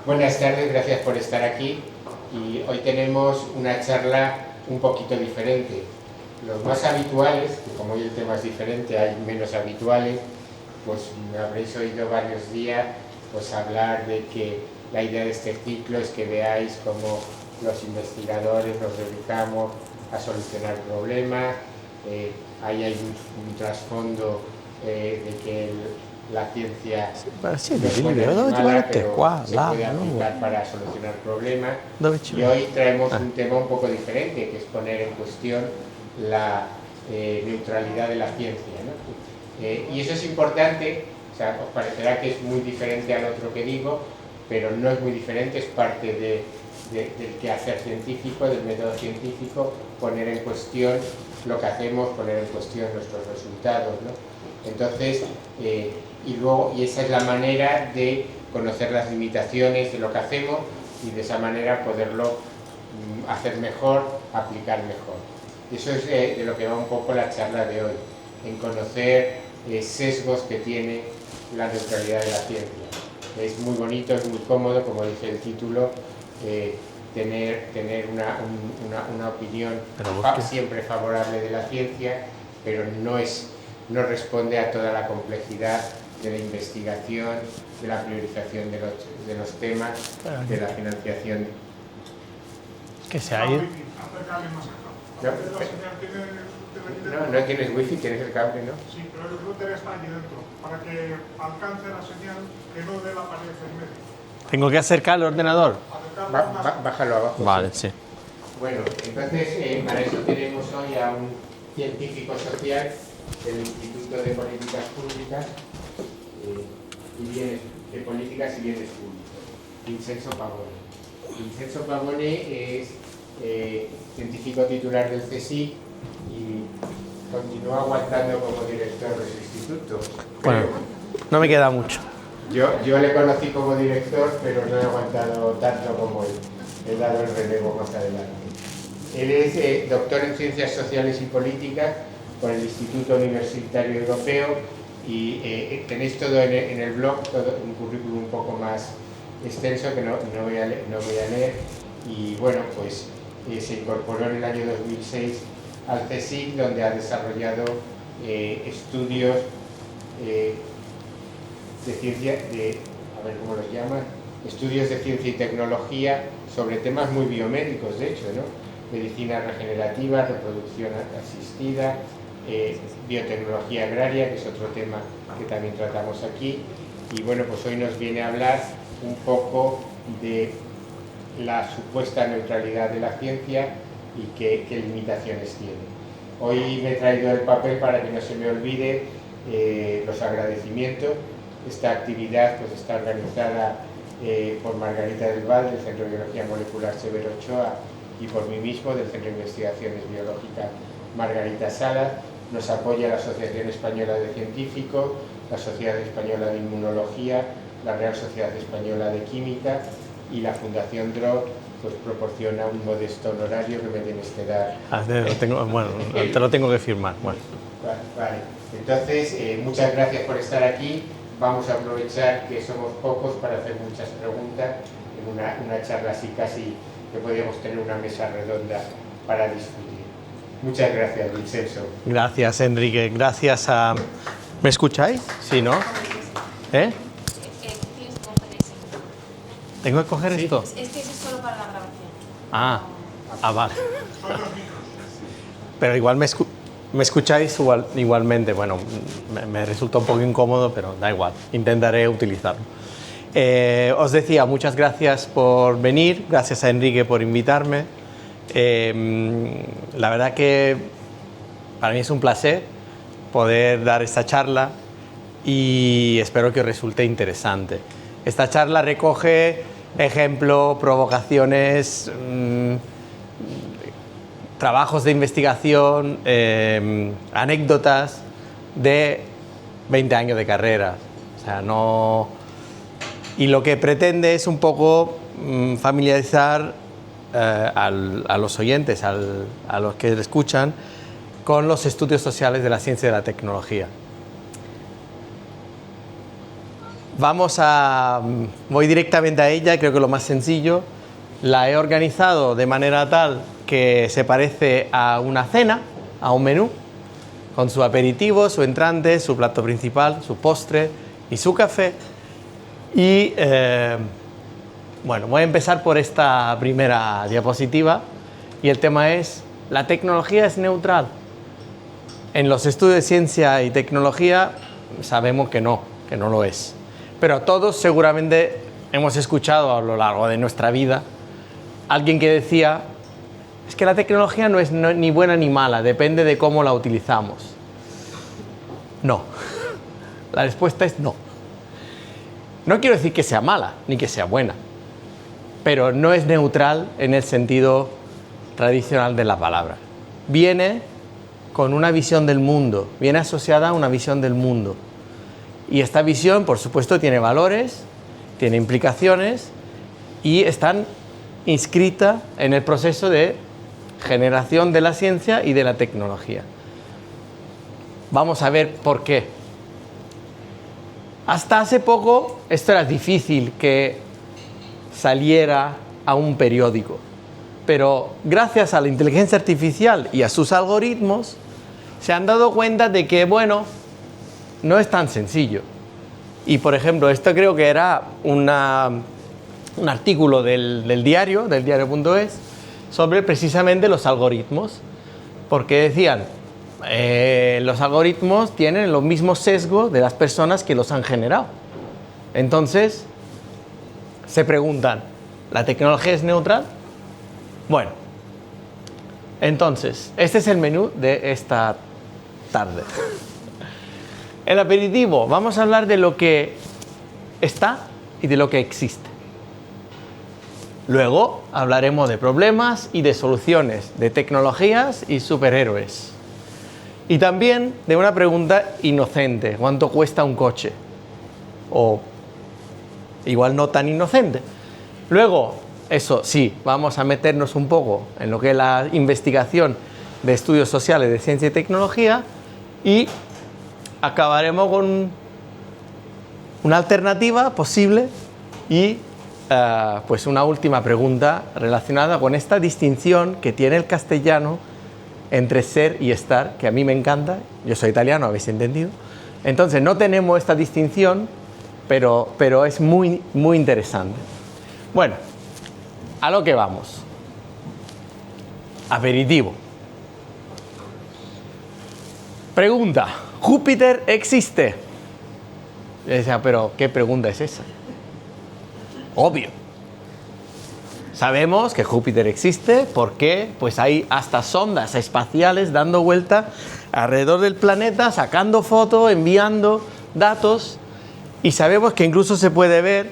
Buenas tardes, gracias por estar aquí. Y hoy tenemos una charla un poquito diferente. Los más habituales, que como hoy el tema es diferente, hay menos habituales, pues me habréis oído varios días pues hablar de que la idea de este ciclo es que veáis cómo los investigadores nos dedicamos a solucionar problemas. Ahí hay un trasfondo de que la ciencia no es buena ni mala, pero se puede aplicar para solucionar problemas. Y hoy traemos un tema un poco diferente, que es poner en cuestión la neutralidad de la ciencia, ¿no? Y eso es importante. O sea, os parecerá que es muy diferente al otro que digo, pero no es muy diferente, es parte del quehacer científico, del método científico, poner en cuestión lo que hacemos, poner en cuestión nuestros resultados, ¿no? Entonces, y esa es la manera de conocer las limitaciones de lo que hacemos y de esa manera poderlo hacer mejor, aplicar mejor. Eso es de lo que va un poco la charla de hoy, en conocer sesgos que tiene la neutralidad de la ciencia. Es muy bonito, es muy cómodo, como dice el título, tener una opinión siempre favorable de la ciencia, pero no responde a toda la complejidad de la investigación, de la priorización de los temas, de la financiación. Que se ha ido. No tienes wifi, tienes el cable, ¿no? Sí, pero el router está allí dentro, para que alcance la señal que no dé la pared en medio. ¿Tengo que acercar el ordenador? Bájalo abajo. Vale, sí. Bueno, entonces para eso tenemos hoy a un científico social del Instituto de Políticas Públicas de Políticas y Bienes Públicos, Vincenzo Pavone. Vincenzo Pavone es científico titular del CSIC y continúa aguantando como director de su instituto. Bueno, no me queda mucho. Yo le conocí como director, pero no he aguantado tanto como él. He dado el relevo más adelante. Él es doctor en Ciencias Sociales y Políticas por el Instituto Universitario Europeo y tenéis todo en el blog, todo un currículum un poco más extenso que no voy a leer. Y bueno, pues se incorporó en el año 2006 al CSIC, donde ha desarrollado estudios de ciencia, a ver cómo los llaman, estudios de ciencia y tecnología sobre temas muy biomédicos, de hecho, ¿no? Medicina regenerativa, reproducción asistida, biotecnología agraria, que es otro tema que también tratamos aquí. Y bueno, pues hoy nos viene a hablar un poco de la supuesta neutralidad de la ciencia y qué limitaciones tiene. Hoy me he traído el papel para que no se me olvide los agradecimientos. Esta actividad pues está organizada por Margarita del Val, del Centro de Biología Molecular Severo Ochoa, y por mí mismo, del Centro de Investigaciones Biológicas Margarita Salas. Nos apoya la Asociación Española de Científicos, la Sociedad Española de Inmunología, la Real Sociedad Española de Química y la Fundación DRO pues proporciona un modesto honorario que me tienes que dar. Te lo tengo que firmar. Bueno. Vale. Entonces, muchas gracias por estar aquí. Vamos a aprovechar que somos pocos para hacer muchas preguntas en una charla así casi que podríamos tener una mesa redonda para discutir. Muchas gracias, Vincenzo. Gracias, Enrique. Gracias a... ¿Me escucháis? Sí, ¿no? ¿Eh? ¿Tengo que coger esto? Es que eso es solo para la grabación. Vale. Pero igual me escucháis igualmente. Bueno, me resulta un poco incómodo, pero da igual. Intentaré utilizarlo. Os decía, muchas gracias por venir. Gracias a Enrique por invitarme. La verdad que para mí es un placer poder dar esta charla y espero que os resulte interesante. Esta charla recoge ejemplos, provocaciones, trabajos de investigación, anécdotas de 20 años de carrera. O sea, no... Y lo que pretende es un poco familiarizar a los oyentes, a los que escuchan, con los estudios sociales de la ciencia y de la tecnología. Voy directamente a ella, creo que lo más sencillo. La he organizado de manera tal que se parece a una cena, a un menú, con su aperitivo, su entrante, su plato principal, su postre y su café. Y bueno, voy a empezar por esta primera diapositiva y el tema es: ¿la tecnología es neutral? En los estudios de ciencia y tecnología sabemos que no lo es. Pero todos seguramente hemos escuchado a lo largo de nuestra vida alguien que decía: es que la tecnología no es ni buena ni mala, depende de cómo la utilizamos. No. La respuesta es no. No quiero decir que sea mala ni que sea buena, pero no es neutral en el sentido tradicional de la palabra. Viene con una visión del mundo, viene asociada a una visión del mundo. Y esta visión, por supuesto, tiene valores, tiene implicaciones y están inscritas en el proceso de generación de la ciencia y de la tecnología. Vamos a ver por qué. Hasta hace poco esto era difícil que saliera a un periódico, pero gracias a la inteligencia artificial y a sus algoritmos se han dado cuenta de que, bueno, no es tan sencillo. Y por ejemplo, esto creo que era un artículo del diario.es, sobre precisamente los algoritmos, porque decían, los algoritmos tienen los mismos sesgos de las personas que los han generado. Entonces, se preguntan, ¿la tecnología es neutral? Bueno, entonces, este es el menú de esta tarde. El aperitivo, vamos a hablar de lo que está y de lo que existe. Luego hablaremos de problemas y de soluciones, de tecnologías y superhéroes. Y también de una pregunta inocente: ¿cuánto cuesta un coche? O igual no tan inocente. Luego, eso sí, vamos a meternos un poco en lo que es la investigación de estudios sociales de ciencia y tecnología y acabaremos con una alternativa posible y pues una última pregunta relacionada con esta distinción que tiene el castellano entre ser y estar, que a mí me encanta. Yo soy italiano, habéis entendido. Entonces no tenemos esta distinción, pero es muy, muy interesante. Bueno, a lo que vamos. Aperitivo. Pregunta: ¿Júpiter existe? Yo decía, pero ¿qué pregunta es esa? Obvio. Sabemos que Júpiter existe porque pues hay hasta sondas espaciales dando vuelta alrededor del planeta, sacando fotos, enviando datos, y sabemos que incluso se puede ver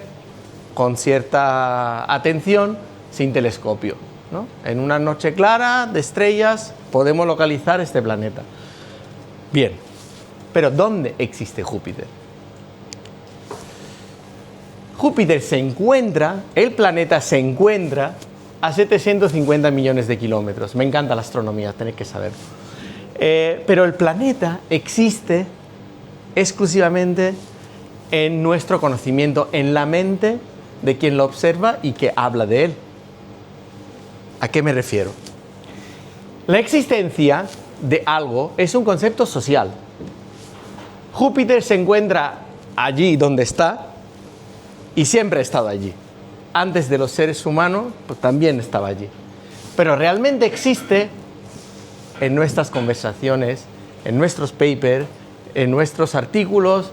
con cierta atención sin telescopio, ¿no? En una noche clara de estrellas podemos localizar este planeta. Bien, pero ¿dónde existe Júpiter? Júpiter el planeta se encuentra a 750 millones de kilómetros. Me encanta la astronomía, tenéis que saberlo. Pero el planeta existe exclusivamente en nuestro conocimiento, en la mente de quien lo observa y que habla de él. ¿A qué me refiero? La existencia de algo es un concepto social. Júpiter se encuentra allí donde está y siempre ha estado allí. Antes de los seres humanos, pues también estaba allí. Pero realmente existe en nuestras conversaciones, en nuestros papers, en nuestros artículos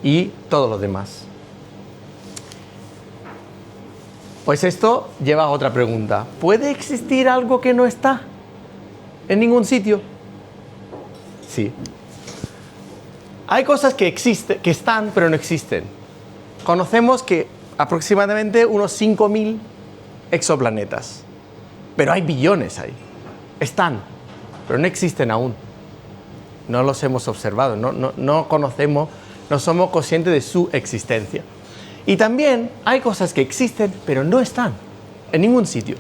y todo lo demás. Pues esto lleva a otra pregunta. ¿Puede existir algo que no está en ningún sitio? Sí. Hay cosas que existen, que están, pero no existen. Conocemos que aproximadamente unos 5.000 exoplanetas, pero hay billones ahí. Están, pero no existen aún. No los hemos observado, no conocemos, no somos conscientes de su existencia. Y también hay cosas que existen, pero no están en ningún sitio.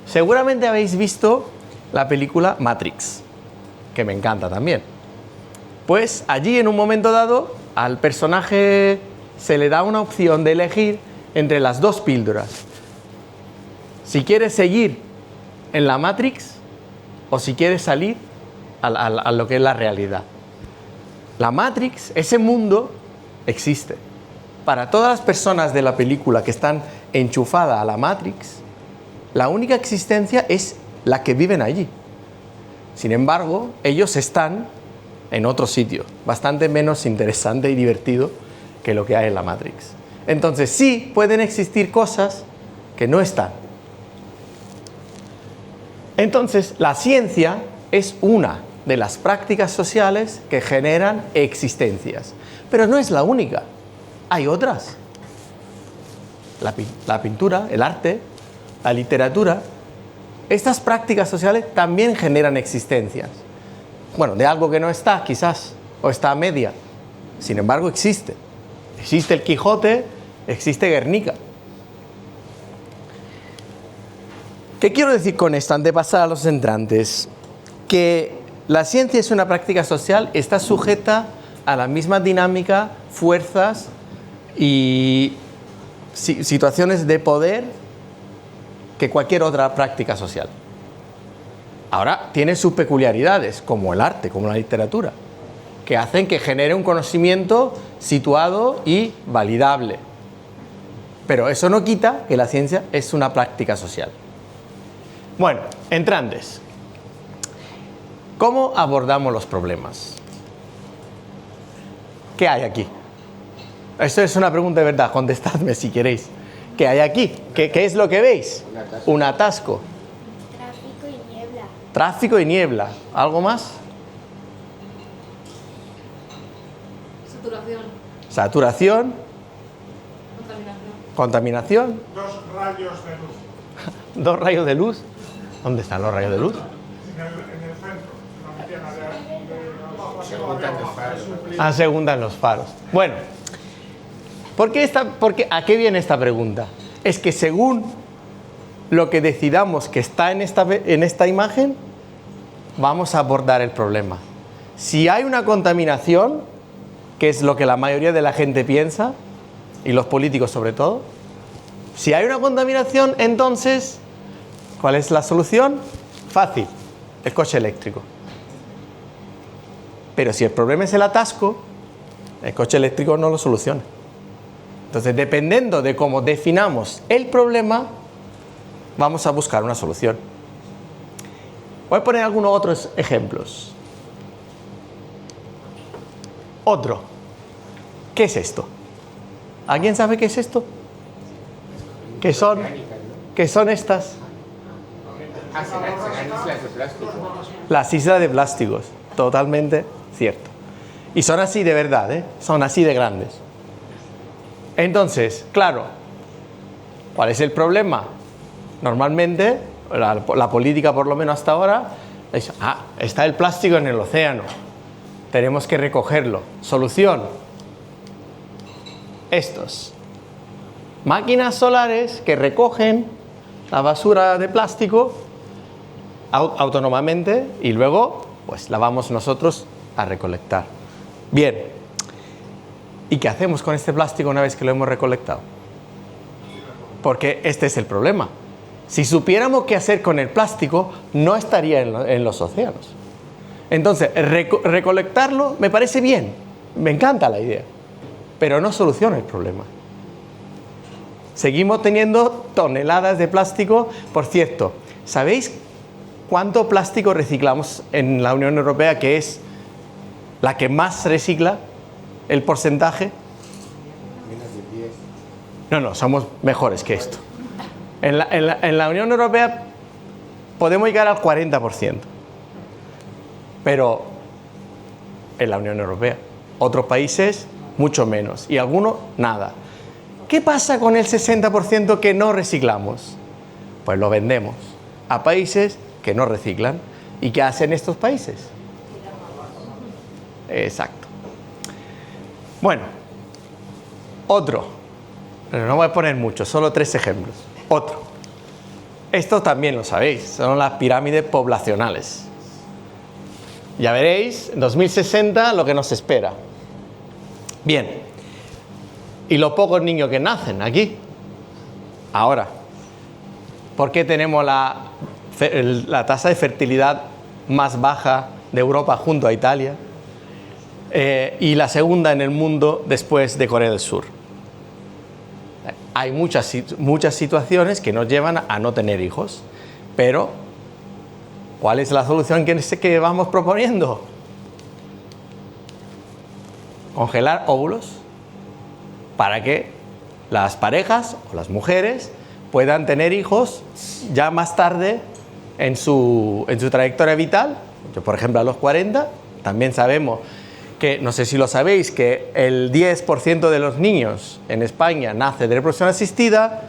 Seguramente habéis visto la película Matrix, que me encanta también. Pues allí, en un momento dado, al personaje se le da una opción de elegir entre las dos píldoras. Si quieres seguir en la Matrix o si quieres salir a lo que es la realidad. La Matrix, ese mundo, existe. Para todas las personas de la película que están enchufadas a la Matrix, la única existencia es la que viven allí. Sin embargo, ellos están en otro sitio, bastante menos interesante y divertido que lo que hay en la Matrix. Entonces, sí pueden existir cosas que no están. Entonces, la ciencia es una de las prácticas sociales que generan existencias, pero no es la única. Hay otras. La pintura, el arte, la literatura. Estas prácticas sociales también generan existencias. Bueno, de algo que no está, quizás, o está a media. Sin embargo, existe. Existe el Quijote, existe Guernica. ¿Qué quiero decir con esto, antes de pasar a los entrantes? Que la ciencia es una práctica social, está sujeta a la misma dinámica, fuerzas y situaciones de poder que cualquier otra práctica social. Ahora, tiene sus peculiaridades, como el arte, como la literatura, que hacen que genere un conocimiento situado y validable. Pero eso no quita que la ciencia es una práctica social. Bueno, entrantes. ¿Cómo abordamos los problemas? ¿Qué hay aquí? Esto es una pregunta de verdad, contestadme si queréis. ¿Qué hay aquí? ¿Qué es lo que veis? Un atasco. Tráfico y niebla. Tráfico y niebla. ¿Algo más? Saturación. Saturación. Contaminación. Contaminación. 2 rayos de luz 2 rayos de luz. ¿Dónde están los rayos de luz? en el centro, en la mediana de Se juntan los faros. Se juntan los faros. Bueno, ¿a qué viene esta pregunta? Es que según lo que decidamos que está en esta imagen, vamos a abordar el problema. Si hay una contaminación, que es lo que la mayoría de la gente piensa, y los políticos sobre todo, si hay una contaminación, entonces, ¿cuál es la solución? Fácil, el coche eléctrico. Pero si el problema es el atasco, el coche eléctrico no lo soluciona. Entonces, dependiendo de cómo definamos el problema, vamos a buscar una solución. Voy a poner algunos otros ejemplos. Otro. ¿Qué es esto? ¿Alguien sabe qué es esto? ¿Qué son estas? Serán islas de plástico. Las islas de plásticos. Totalmente cierto. Y son así de verdad, ¿eh? Son así de grandes. Entonces, claro, ¿cuál es el problema? Normalmente, la política, por lo menos hasta ahora, es, está el plástico en el océano, tenemos que recogerlo. Solución, estos. Máquinas solares que recogen la basura de plástico autónomamente y luego, pues, la vamos nosotros a recolectar. Bien. ¿Y qué hacemos con este plástico una vez que lo hemos recolectado? Porque este es el problema. Si supiéramos qué hacer con el plástico, no estaría en los océanos. Entonces, recolectarlo me parece bien, me encanta la idea, pero no soluciona el problema. Seguimos teniendo toneladas de plástico. Por cierto, ¿sabéis cuánto plástico reciclamos en la Unión Europea, que es la que más recicla? ¿El porcentaje? Menos de 10. No, somos mejores que esto. En la Unión Europea podemos llegar al 40%. Pero en la Unión Europea. Otros países, mucho menos. Y algunos, nada. ¿Qué pasa con el 60% que no reciclamos? Pues lo vendemos a países que no reciclan. ¿Y qué hacen estos países? Exacto. Bueno, otro, pero no voy a poner mucho, solo 3 ejemplos. Otro. Esto también lo sabéis, son las pirámides poblacionales. Ya veréis, en 2060 lo que nos espera. Bien, y los pocos niños que nacen aquí. Ahora, ¿por qué tenemos la tasa de fertilidad más baja de Europa junto a Italia y la segunda en el mundo después de Corea del Sur? Hay muchas situaciones que nos llevan a no tener hijos, pero ¿cuál es la solución que vamos proponiendo? Congelar óvulos para que las parejas o las mujeres puedan tener hijos ya más tarde en su trayectoria vital. Yo, por ejemplo, a los 40, también sabemos que, no sé si lo sabéis, que el 10% de los niños en España nace de reproducción asistida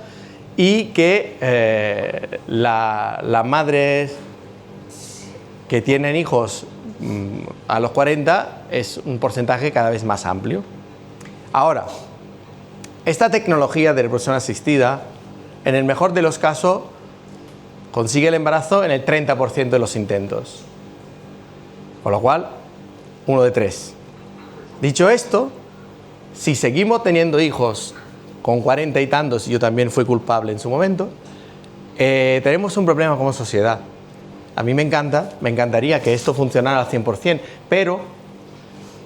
y que las madres que tienen hijos a los 40 es un porcentaje cada vez más amplio. Ahora, esta tecnología de reproducción asistida, en el mejor de los casos, consigue el embarazo en el 30% de los intentos. Con lo cual, 1 de 3. Dicho esto, si seguimos teniendo hijos con 40 y tantos, y yo también fui culpable en su momento, tenemos un problema como sociedad. A mí me encantaría que esto funcionara al 100%, pero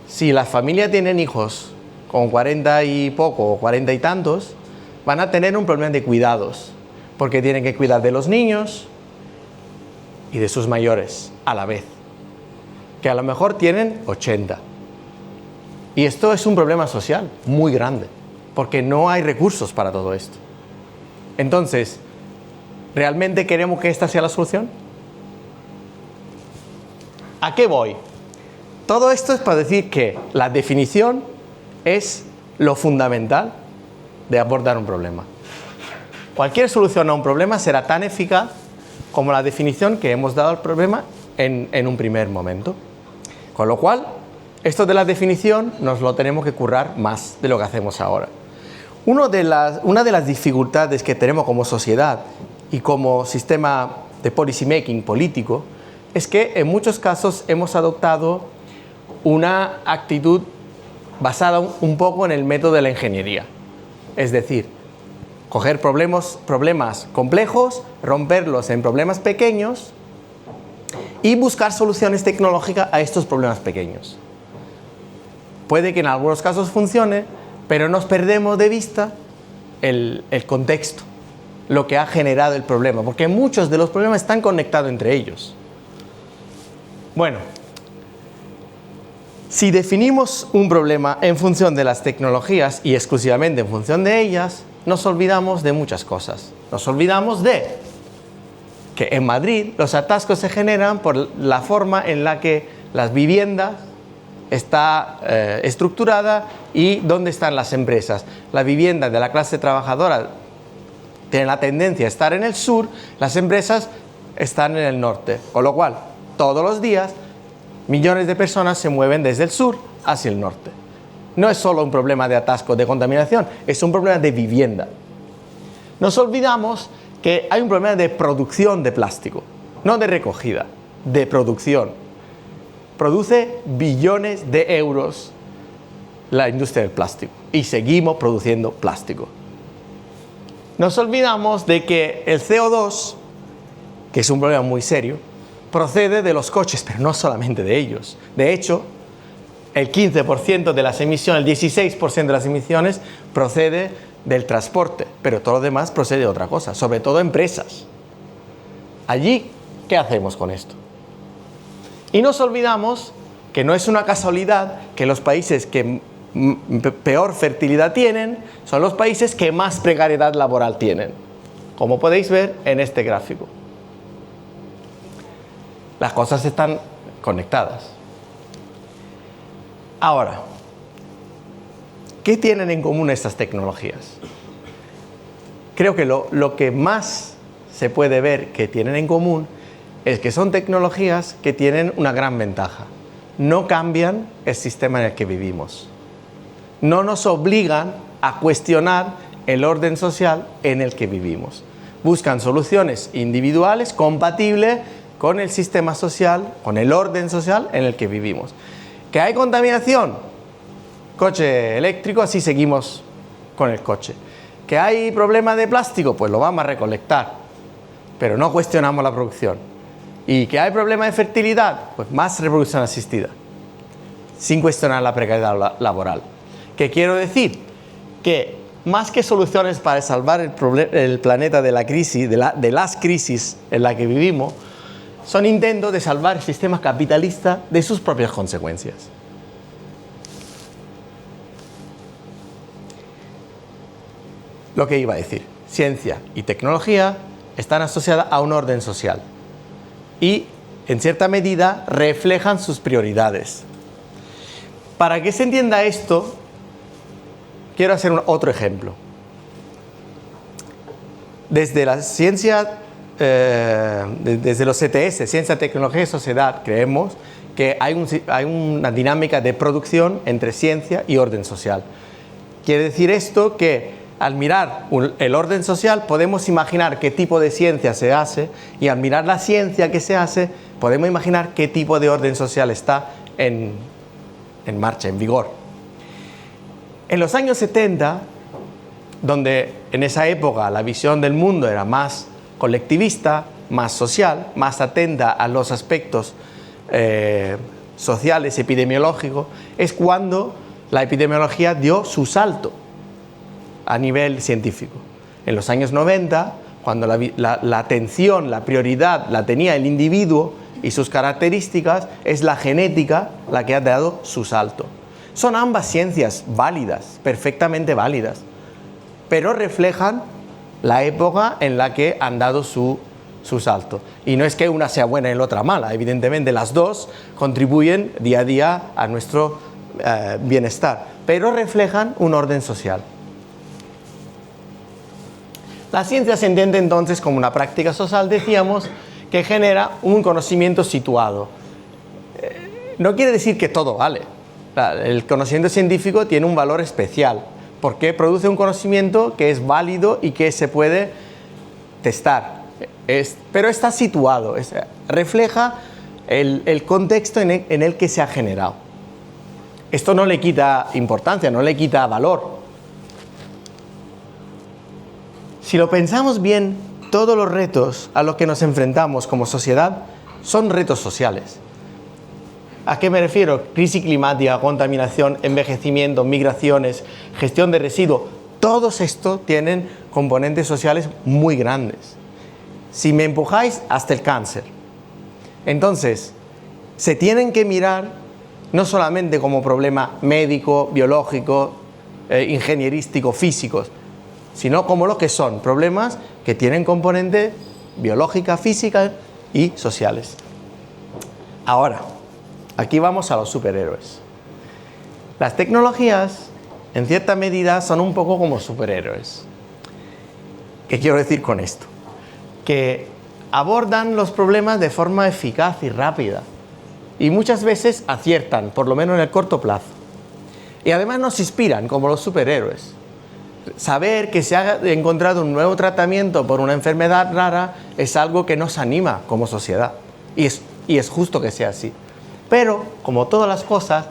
si las familias tienen hijos con 40 y poco o 40 y tantos, van a tener un problema de cuidados, porque tienen que cuidar de los niños y de sus mayores a la vez, que a lo mejor tienen 80. Y esto es un problema social muy grande, porque no hay recursos para todo esto. Entonces, ¿realmente queremos que esta sea la solución? ¿A qué voy? Todo esto es para decir que la definición es lo fundamental de abordar un problema. Cualquier solución a un problema será tan eficaz como la definición que hemos dado al problema en un primer momento. Con lo cual, esto de la definición nos lo tenemos que currar más de lo que hacemos ahora. Una de las dificultades que tenemos como sociedad y como sistema de policy making político es que en muchos casos hemos adoptado una actitud basada un poco en el método de la ingeniería. Es decir, coger problemas complejos, romperlos en problemas pequeños y buscar soluciones tecnológicas a estos problemas pequeños. Puede que en algunos casos funcione, pero nos perdemos de vista el contexto, lo que ha generado el problema, porque muchos de los problemas están conectados entre ellos. Bueno, si definimos un problema en función de las tecnologías y exclusivamente en función de ellas, nos olvidamos de muchas cosas. Nos olvidamos de que en Madrid los atascos se generan por la forma en la que las viviendas está estructurada y dónde están las empresas. La vivienda de la clase trabajadora tiene la tendencia a estar en el sur, las empresas están en el norte, con lo cual todos los días millones de personas se mueven desde el sur hacia el norte. No es solo un problema de atasco, de contaminación, es un problema de vivienda. Nos olvidamos que hay un problema de producción de plástico, no de recogida, de producción. Produce billones de euros la industria del plástico y seguimos produciendo plástico. Nos olvidamos de que el CO2, que es un problema muy serio, procede de los coches, pero no solamente de ellos. De hecho, el 15% de las emisiones, el 16% de las emisiones procede del transporte, pero todo lo demás procede de otra cosa, sobre todo empresas. Allí, ¿qué hacemos con esto? Y nos olvidamos que no es una casualidad que los países que peor fertilidad tienen son los países que más precariedad laboral tienen, como podéis ver en este gráfico. Las cosas están conectadas. Ahora, ¿qué tienen en común estas tecnologías? Creo que lo que más se puede ver que tienen en común es que son tecnologías que tienen una gran ventaja. No cambian el sistema en el que vivimos. No nos obligan a cuestionar el orden social en el que vivimos. Buscan soluciones individuales compatibles con el sistema social, con el orden social en el que vivimos. ¿Que hay contaminación? Coche eléctrico, así seguimos con el coche. ¿Que hay problema de plástico? Pues lo vamos a recolectar, pero no cuestionamos la producción. ¿Y que hay problema de fertilidad? Pues más reproducción asistida, sin cuestionar la precariedad laboral. ¿Qué quiero decir? Que más que soluciones para salvar el planeta de la crisis, de las crisis en la que vivimos, son intentos de salvar el sistema capitalista de sus propias consecuencias. Lo que iba a decir, ciencia y tecnología están asociadas a un orden social y, en cierta medida, reflejan sus prioridades. Para que se entienda esto, quiero hacer otro ejemplo. Desde la ciencia, desde los CTS, Ciencia, Tecnología y Sociedad, creemos que hay una dinámica de producción entre ciencia y orden social. Quiere decir esto que al mirar el orden social podemos imaginar qué tipo de ciencia se hace, y al mirar la ciencia que se hace podemos imaginar qué tipo de orden social está en marcha, en vigor. En los años 70, donde en esa época la visión del mundo era más colectivista, más social, más atenta a los aspectos sociales, epidemiológicos, es cuando la epidemiología dio su salto a nivel científico. En los años 90, cuando la atención, la prioridad la tenía el individuo y sus características, es la genética la que ha dado su salto. Son ambas ciencias válidas, perfectamente válidas, pero reflejan la época en la que han dado su salto. Y no es que una sea buena y la otra mala, evidentemente las dos contribuyen día a día a nuestro bienestar, pero reflejan un orden social. La ciencia se entiende entonces como una práctica social, decíamos, que genera un conocimiento situado. No quiere decir que todo vale. El conocimiento científico tiene un valor especial, porque produce un conocimiento que es válido y que se puede testar. Pero está situado, refleja el contexto en el que se ha generado. Esto no le quita importancia, no le quita valor. Si lo pensamos bien, todos los retos a los que nos enfrentamos como sociedad son retos sociales. ¿A qué me refiero? Crisis climática, contaminación, envejecimiento, migraciones, gestión de residuos. Todos estos tienen componentes sociales muy grandes. Si me empujáis, hasta el cáncer. Entonces, se tienen que mirar no solamente como problema médico, biológico, ingenierístico, físicos, sino como lo que son problemas que tienen componentes biológica, física y sociales. Ahora, aquí vamos a los superhéroes. Las tecnologías, en cierta medida, son un poco como superhéroes. ¿Qué quiero decir con esto? Que abordan los problemas de forma eficaz y rápida, y muchas veces aciertan, por lo menos en el corto plazo. Y además nos inspiran como los superhéroes. Saber que se ha encontrado un nuevo tratamiento por una enfermedad rara es algo que nos anima como sociedad, y es justo que sea así. Pero, como todas las cosas,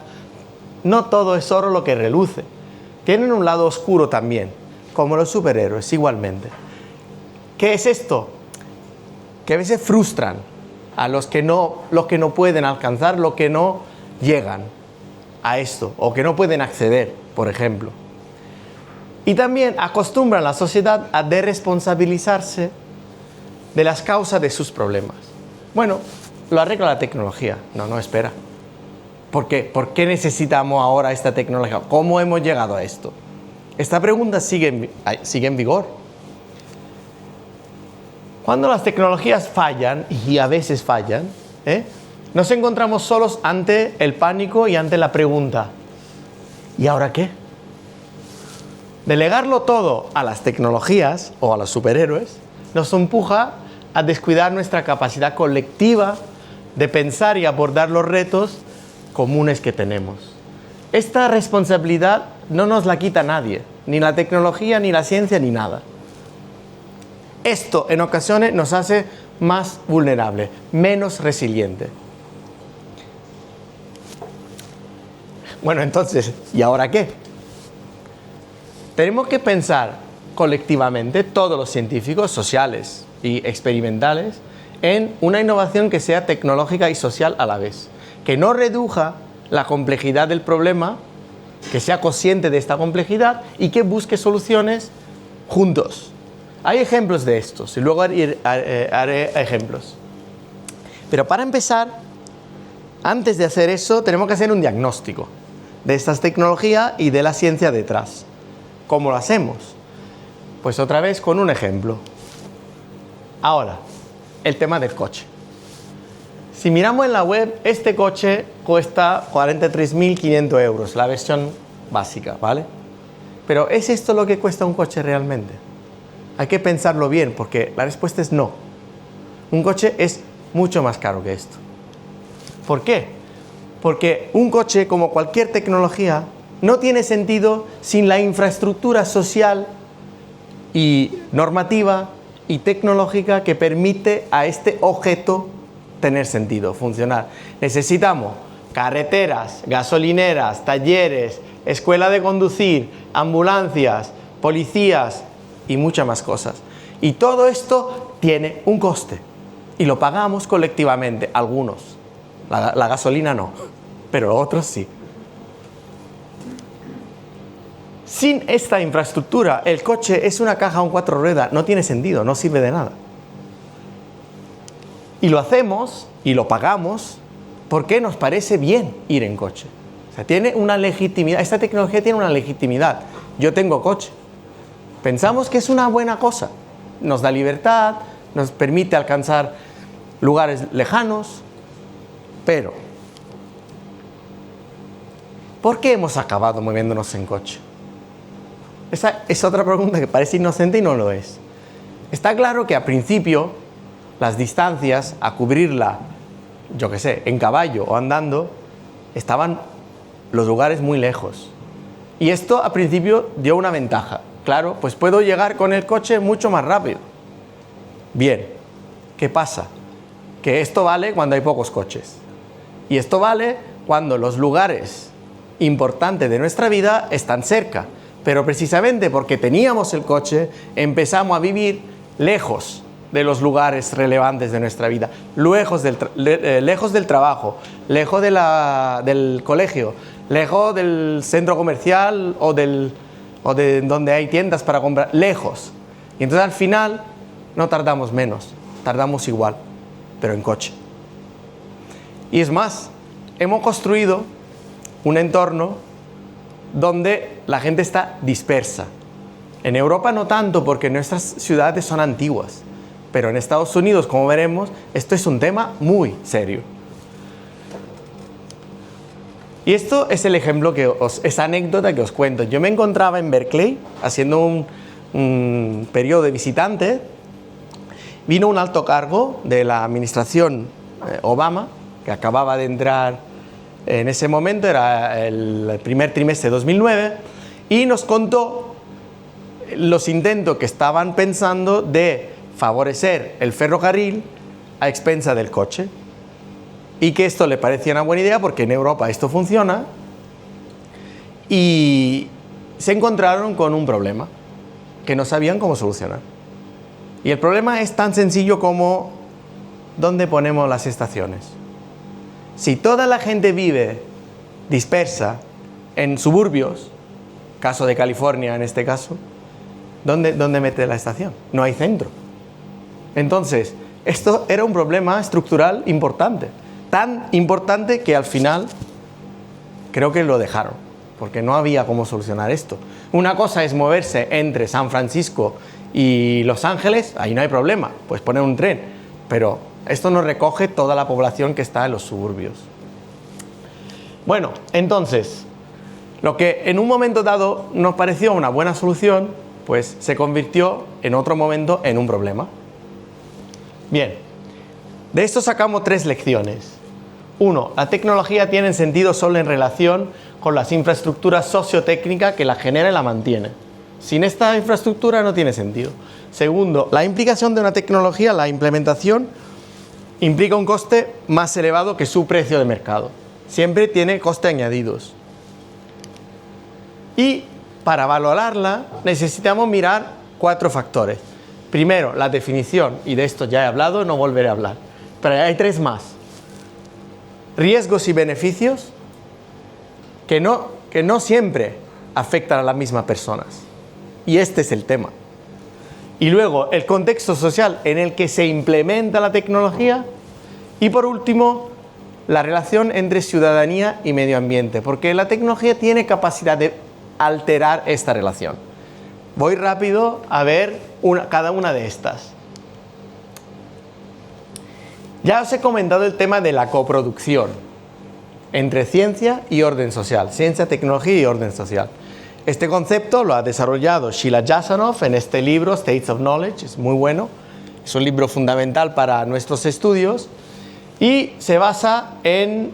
no todo es oro lo que reluce. Tienen un lado oscuro también, como los superhéroes igualmente. ¿Qué es esto? Que a veces frustran a los que no pueden alcanzar, los que no llegan a esto, o que no pueden acceder, por ejemplo. Y también acostumbran a la sociedad a desresponsabilizarse de las causas de sus problemas. Bueno, lo arregla la tecnología. No, espera. ¿Por qué? ¿Por qué necesitamos ahora esta tecnología? ¿Cómo hemos llegado a esto? Esta pregunta sigue en vigor. Cuando las tecnologías fallan, y a veces fallan, nos encontramos solos ante el pánico y ante la pregunta: ¿y ahora qué? Delegarlo todo a las tecnologías o a los superhéroes nos empuja a descuidar nuestra capacidad colectiva de pensar y abordar los retos comunes que tenemos. Esta responsabilidad no nos la quita nadie, ni la tecnología, ni la ciencia, ni nada. Esto en ocasiones nos hace más vulnerables, menos resilientes. Bueno, entonces, ¿y ahora qué? tenemos que pensar colectivamente, todos los científicos sociales y experimentales, en una innovación que sea tecnológica y social a la vez, que no reduzca la complejidad del problema, que sea consciente de esta complejidad y que busque soluciones juntos. Hay ejemplos de estos y luego haré ejemplos. Pero para empezar, antes de hacer eso, tenemos que hacer un diagnóstico de estas tecnologías y de la ciencia detrás. ¿Cómo lo hacemos? Pues otra vez con un ejemplo. Ahora, el tema del coche. Si miramos en la web, este coche cuesta 43.500 euros, la versión básica, ¿vale? Pero ¿es esto lo que cuesta un coche realmente? Hay que pensarlo bien, porque la respuesta es no. Un coche es mucho más caro que esto. ¿Por qué? Porque un coche, como cualquier tecnología, no tiene sentido sin la infraestructura social y normativa y tecnológica que permite a este objeto tener sentido, funcionar. Necesitamos carreteras, gasolineras, talleres, escuela de conducir, ambulancias, policías y muchas más cosas. Y todo esto tiene un coste y lo pagamos colectivamente, algunos. La gasolina no, pero otros sí. Sin esta infraestructura, el coche es una caja con 4 ruedas, no tiene sentido, no sirve de nada. Y lo hacemos y lo pagamos porque nos parece bien ir en coche. O sea, tiene una legitimidad, esta tecnología tiene una legitimidad. Yo tengo coche. Pensamos que es una buena cosa. Nos da libertad, nos permite alcanzar lugares lejanos, pero ¿por qué hemos acabado moviéndonos en coche? Esa es otra pregunta que parece inocente y no lo es. Está claro que al principio las distancias a cubrirla, yo qué sé, en caballo o andando, estaban los lugares muy lejos. Y esto al principio dio una ventaja. Claro, pues puedo llegar con el coche mucho más rápido. Bien, ¿qué pasa? Que esto vale cuando hay pocos coches. Y esto vale cuando los lugares importantes de nuestra vida están cerca. Pero precisamente porque teníamos el coche, empezamos a vivir lejos de los lugares relevantes de nuestra vida, lejos del trabajo, lejos del colegio, lejos del centro comercial o de donde hay tiendas para comprar, lejos. Y entonces al final no tardamos menos, tardamos igual, pero en coche. Y es más, hemos construido un entorno donde la gente está dispersa. En Europa no tanto, porque nuestras ciudades son antiguas, pero en Estados Unidos, como veremos, esto es un tema muy serio. Y esto es el ejemplo, esa anécdota que os cuento. Yo me encontraba en Berkeley haciendo un periodo de visitante. Vino un alto cargo de la administración Obama, que acababa de entrar en ese momento, era el primer trimestre de 2009, y nos contó los intentos que estaban pensando de favorecer el ferrocarril a expensa del coche, y que esto le parecía una buena idea porque en Europa esto funciona, y se encontraron con un problema que no sabían cómo solucionar. Y el problema es tan sencillo como ¿dónde ponemos las estaciones? Si toda la gente vive dispersa en suburbios, caso de California en este caso, ¿dónde mete la estación? No hay centro. Entonces, esto era un problema estructural importante, tan importante que al final creo que lo dejaron, porque no había cómo solucionar esto. Una cosa es moverse entre San Francisco y Los Ángeles, ahí no hay problema, puedes poner un tren, pero esto no recoge toda la población que está en los suburbios. Bueno, entonces, lo que en un momento dado nos pareció una buena solución, pues se convirtió en otro momento en un problema. Bien, de esto sacamos 3 lecciones. 1. La tecnología tiene sentido solo en relación con las infraestructuras sociotécnicas que la genera y la mantiene. Sin esta infraestructura no tiene sentido. 2. La implicación de una tecnología, la implementación, implica un coste más elevado que su precio de mercado. Siempre tiene costes añadidos. Y para valorarla necesitamos mirar 4 factores. Primero, la definición, y de esto ya he hablado, no volveré a hablar. Pero hay 3 más. Riesgos y beneficios que no siempre afectan a las mismas personas. Y este es el tema. Y luego, el contexto social en el que se implementa la tecnología. Y por último, la relación entre ciudadanía y medio ambiente, porque la tecnología tiene capacidad de alterar esta relación. Voy rápido a ver cada una de estas. Ya os he comentado el tema de la coproducción entre ciencia y orden social, ciencia, tecnología y orden social. Este concepto lo ha desarrollado Sheila Jasanoff en este libro, States of Knowledge, es muy bueno, es un libro fundamental para nuestros estudios y se basa en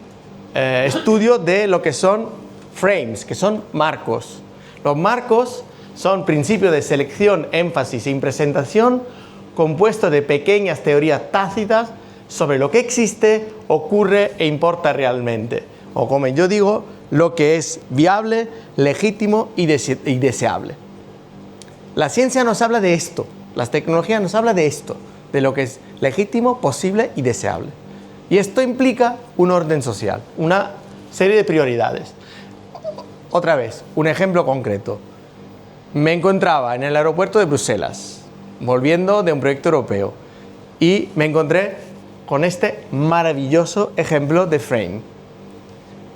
estudio de lo que son frames, que son marcos. Los marcos son principios de selección, énfasis e presentación compuestos de pequeñas teorías tácitas sobre lo que existe, ocurre e importa realmente. O como yo digo, lo que es viable, legítimo y deseable. La ciencia nos habla de esto, las tecnologías nos hablan de esto, de lo que es legítimo, posible y deseable. Y esto implica un orden social, una serie de prioridades. Otra vez, un ejemplo concreto. Me encontraba en el aeropuerto de Bruselas, volviendo de un proyecto europeo, y me encontré con este maravilloso ejemplo de frame.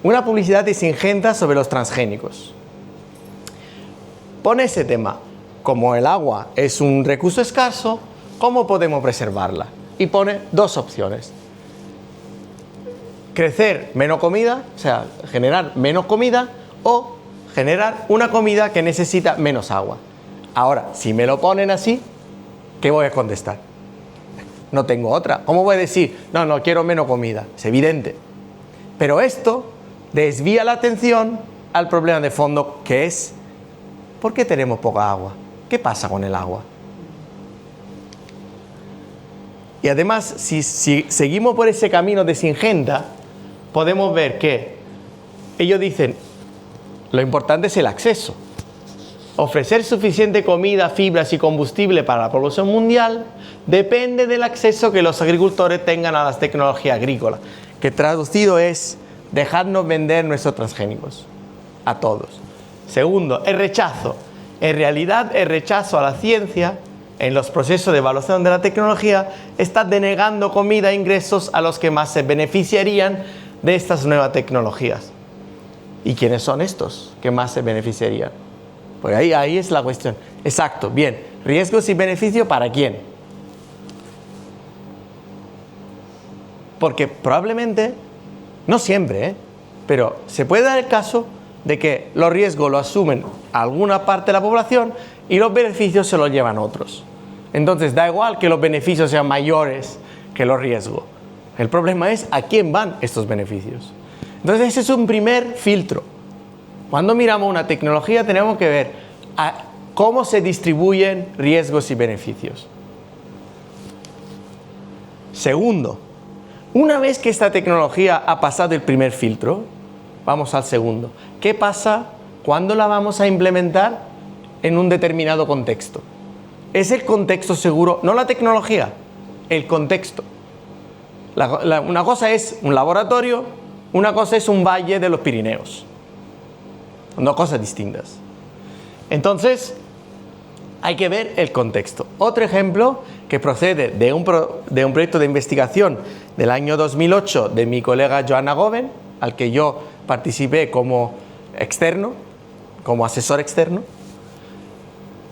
Una publicidad de Syngenta sobre los transgénicos. Pone ese tema. Como el agua es un recurso escaso, ¿cómo podemos preservarla? Y pone 2 opciones. Crecer menos comida, o sea, generar menos comida, o generar una comida que necesita menos agua. Ahora, si me lo ponen así, ¿qué voy a contestar? No tengo otra. ¿Cómo voy a decir, no quiero menos comida? Es evidente. Pero esto desvía la atención al problema de fondo, que es ¿por qué tenemos poca agua? ¿Qué pasa con el agua? Y además, si seguimos por ese camino de Syngenta, podemos ver que ellos dicen, lo importante es el acceso. Ofrecer suficiente comida, fibras y combustible para la población mundial depende del acceso que los agricultores tengan a las tecnologías agrícolas, que traducido es dejarnos vender nuestros transgénicos a todos. Segundo, el rechazo. En realidad, el rechazo a la ciencia en los procesos de evaluación de la tecnología está denegando comida e ingresos a los que más se beneficiarían de estas nuevas tecnologías. ¿Y quiénes son estos que más se beneficiarían? Pues ahí es la cuestión. Exacto, bien. ¿Riesgos y beneficios para quién? Porque probablemente, no siempre, pero se puede dar el caso de que los riesgos lo asumen alguna parte de la población y los beneficios se los llevan otros. Entonces da igual que los beneficios sean mayores que los riesgos. El problema es a quién van estos beneficios. Entonces ese es un primer filtro. Cuando miramos una tecnología tenemos que ver cómo se distribuyen riesgos y beneficios. Segundo, una vez que esta tecnología ha pasado el primer filtro, vamos al segundo. ¿Qué pasa cuando la vamos a implementar en un determinado contexto? Es el contexto seguro, no la tecnología, el contexto. Una cosa es un laboratorio, una cosa es un valle de los Pirineos. Son 2 cosas distintas. Entonces, hay que ver el contexto. Otro ejemplo que procede de un proyecto de investigación del año 2008 de mi colega Joanna Goven, al que yo participé como externo, como asesor externo.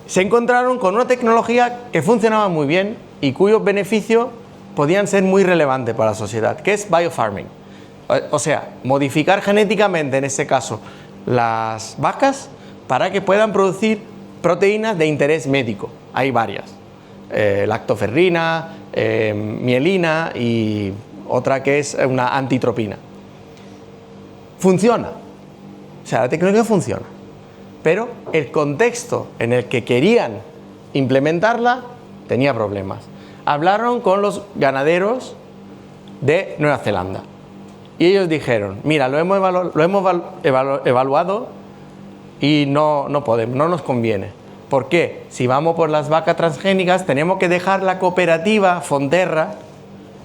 Se encontraron con una tecnología que funcionaba muy bien y cuyos beneficios podían ser muy relevantes para la sociedad, que es biofarming. O sea, modificar genéticamente, en este caso, las vacas para que puedan producir proteínas de interés médico. Hay varias. Lactoferrina, mielina y otra que es una antitropina. Funciona. O sea, la tecnología funciona. Pero el contexto en el que querían implementarla tenía problemas. Hablaron con los ganaderos de Nueva Zelanda. Y ellos dijeron, mira, lo hemos evaluado y no podemos, no nos conviene. ¿Por qué? Si vamos por las vacas transgénicas, tenemos que dejar la cooperativa Fonterra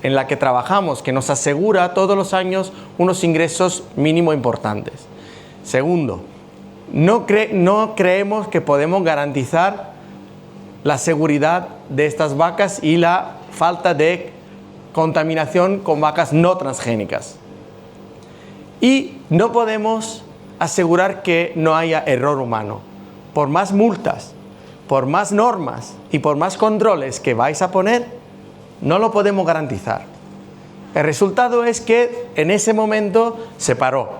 en la que trabajamos, que nos asegura todos los años unos ingresos mínimo importantes. Segundo, no creemos que podemos garantizar la seguridad de estas vacas y la falta de contaminación con vacas no transgénicas. Y no podemos asegurar que no haya error humano. Por más multas, por más normas y por más controles que vais a poner, no lo podemos garantizar. El resultado es que en ese momento se paró.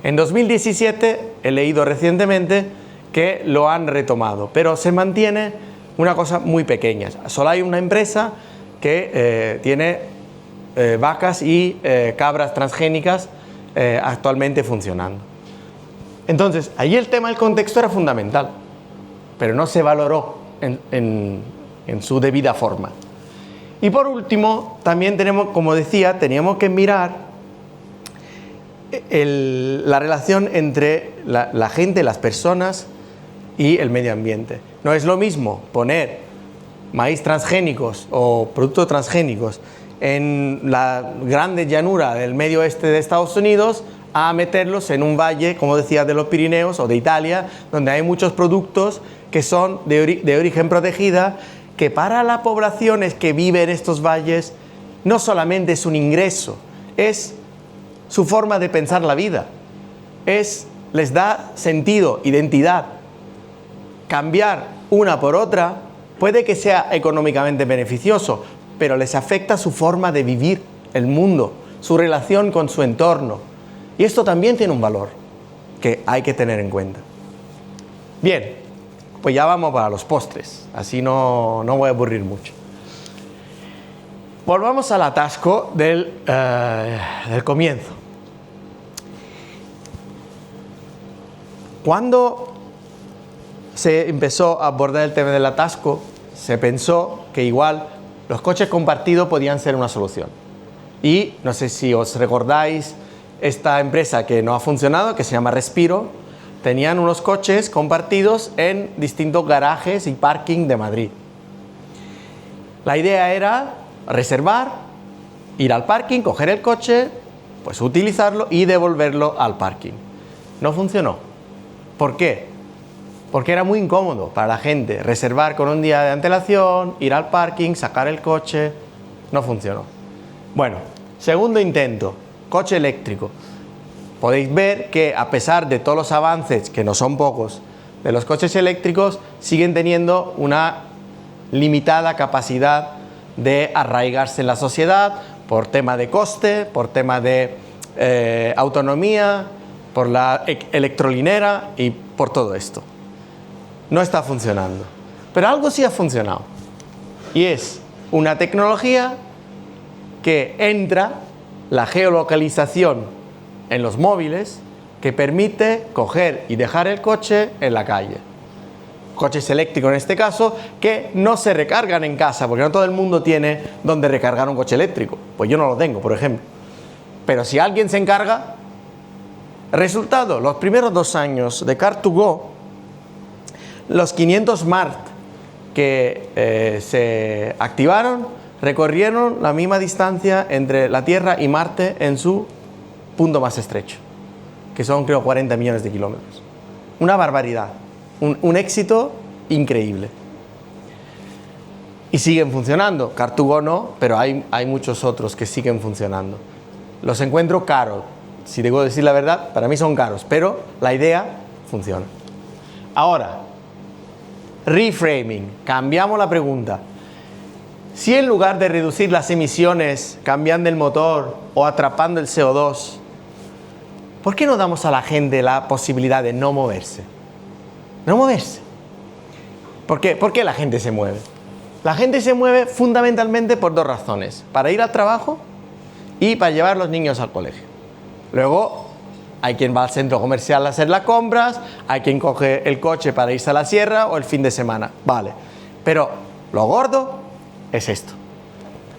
En 2017 he leído recientemente que lo han retomado, pero se mantiene una cosa muy pequeña. Solo hay una empresa que tiene vacas y cabras transgénicas actualmente funcionando. Entonces, ahí el tema del contexto era fundamental, pero no se valoró en su debida forma. Y por último, también tenemos, como decía, teníamos que mirar la relación entre la gente, las personas y el medio ambiente. No es lo mismo poner maíz transgénicos o productos transgénicos en la grande llanura del medio oeste de Estados Unidos a meterlos en un valle, como decía, de los Pirineos o de Italia, donde hay muchos productos que son de origen protegida, que para las poblaciones que viven en estos valles no solamente es un ingreso, es su forma de pensar la vida, les da sentido, identidad. Cambiar una por otra puede que sea económicamente beneficioso, pero les afecta su forma de vivir el mundo, su relación con su entorno. Y esto también tiene un valor que hay que tener en cuenta. Bien, pues ya vamos para los postres, así no voy a aburrir mucho. Volvamos al atasco del comienzo. Cuando se empezó a abordar el tema del atasco, se pensó que igual los coches compartidos podían ser una solución. Y no sé si os recordáis esta empresa que no ha funcionado, que se llama Respiro, tenían unos coches compartidos en distintos garajes y parking de Madrid. La idea era reservar, ir al parking, coger el coche, pues utilizarlo y devolverlo al parking. No funcionó. ¿Por qué? Porque era muy incómodo para la gente reservar con un día de antelación, ir al parking, sacar el coche. No funcionó. Bueno, segundo intento, coche eléctrico. Podéis ver que a pesar de todos los avances, que no son pocos, de los coches eléctricos, siguen teniendo una limitada capacidad de arraigarse en la sociedad por tema de coste, por tema de autonomía, por la electrolinera y por todo esto. No está funcionando. Pero algo sí ha funcionado. Y es una tecnología que entra la geolocalización en los móviles que permite coger y dejar el coche en la calle. Coches eléctricos en este caso, que no se recargan en casa, porque no todo el mundo tiene donde recargar un coche eléctrico. Pues yo no lo tengo, por ejemplo. Pero si alguien se encarga, resultado, los primeros 2 años de Car2Go, los 500 Mart que se activaron recorrieron la misma distancia entre la Tierra y Marte en su punto más estrecho, que son creo 40 millones de kilómetros. Una barbaridad, un éxito increíble. Y siguen funcionando. Car2Go no, pero hay muchos otros que siguen funcionando. Los encuentro caros, si debo decir la verdad, para mí son caros, pero la idea funciona. Ahora, reframing, cambiamos la pregunta. Si en lugar de reducir las emisiones cambiando el motor o atrapando el CO2, ¿por qué no damos a la gente la posibilidad de no moverse? No moverse. ¿Por qué? ¿Por qué la gente se mueve? La gente se mueve fundamentalmente por 2 razones: para ir al trabajo y para llevar a los niños al colegio. Luego hay quien va al centro comercial a hacer las compras, hay quien coge el coche para irse a la sierra o el fin de semana. Vale, pero lo gordo es esto.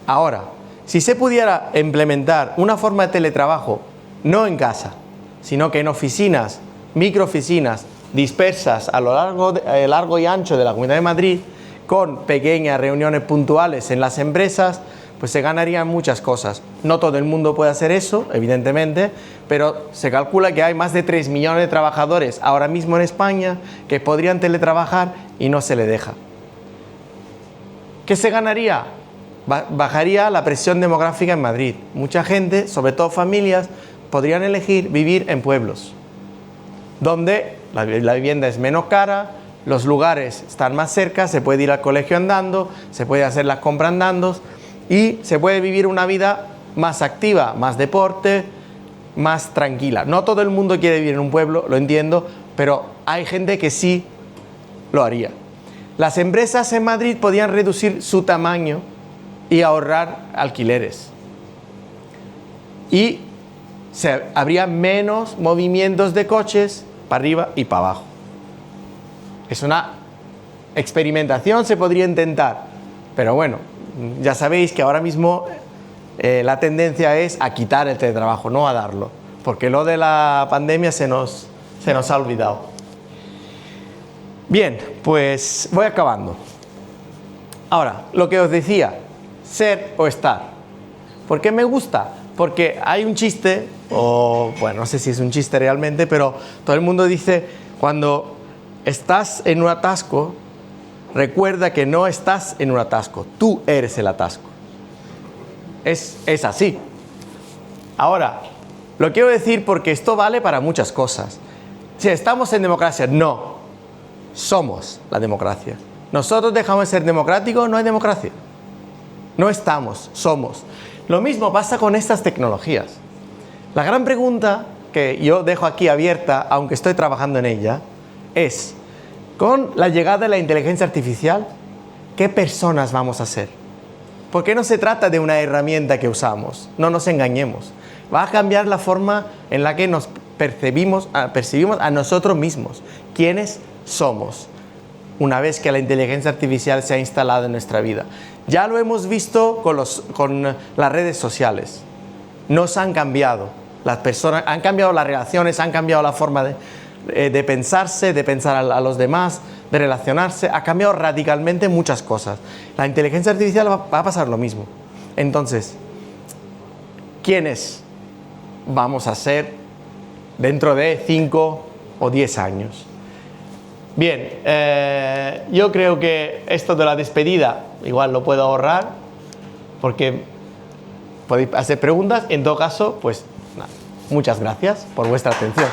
Ahora, si se pudiera implementar una forma de teletrabajo, no en casa, sino que en oficinas, microoficinas dispersas a lo largo y ancho de la Comunidad de Madrid, con pequeñas reuniones puntuales en las empresas, pues se ganarían muchas cosas. No todo el mundo puede hacer eso, evidentemente, pero se calcula que hay más de 3 millones de trabajadores ahora mismo en España que podrían teletrabajar y no se les deja. ¿Qué se ganaría? Bajaría la presión demográfica en Madrid. Mucha gente, sobre todo familias, podrían elegir vivir en pueblos, donde la vivienda es menos cara, los lugares están más cerca, se puede ir al colegio andando, se puede hacer las compras andando y se puede vivir una vida más activa, más deporte, más tranquila. No todo el mundo quiere vivir en un pueblo, lo entiendo, pero hay gente que sí lo haría. Las empresas en Madrid podían reducir su tamaño y ahorrar alquileres. Y habría menos movimientos de coches para arriba y para abajo. Es una experimentación, se podría intentar, pero bueno, ya sabéis que ahora mismo la tendencia es a quitar el teletrabajo, no a darlo, porque lo de la pandemia se nos ha olvidado. Bien, pues voy acabando. Ahora, lo que os decía, ser o estar. ¿Por qué me gusta? Porque hay un chiste, o bueno, no sé si es un chiste realmente, pero todo el mundo dice, cuando estás en un atasco, recuerda que no estás en un atasco, tú eres el atasco. Es así. Ahora, lo quiero decir porque esto vale para muchas cosas. Si estamos en democracia, no. Somos la democracia. Nosotros dejamos de ser democráticos, no hay democracia. No estamos, somos. Lo mismo pasa con estas tecnologías. La gran pregunta que yo dejo aquí abierta, aunque estoy trabajando en ella, es, con la llegada de la inteligencia artificial, ¿qué personas vamos a ser? Porque no se trata de una herramienta que usamos, no nos engañemos. Va a cambiar la forma en la que nos percibimos a nosotros mismos. ¿Quiénes somos? Una vez que la inteligencia artificial se ha instalado en nuestra vida. Ya lo hemos visto con las redes sociales. Nos han cambiado. Las personas han cambiado las relaciones, han cambiado la forma de pensarse, de pensar a los demás, de relacionarse. Ha cambiado radicalmente muchas cosas. La inteligencia artificial va a pasar lo mismo. Entonces, ¿quiénes vamos a ser dentro de 5 o 10 años? Bien, yo creo que esto de la despedida igual lo puedo ahorrar porque podéis hacer preguntas. En todo caso, pues nada, muchas gracias por vuestra atención.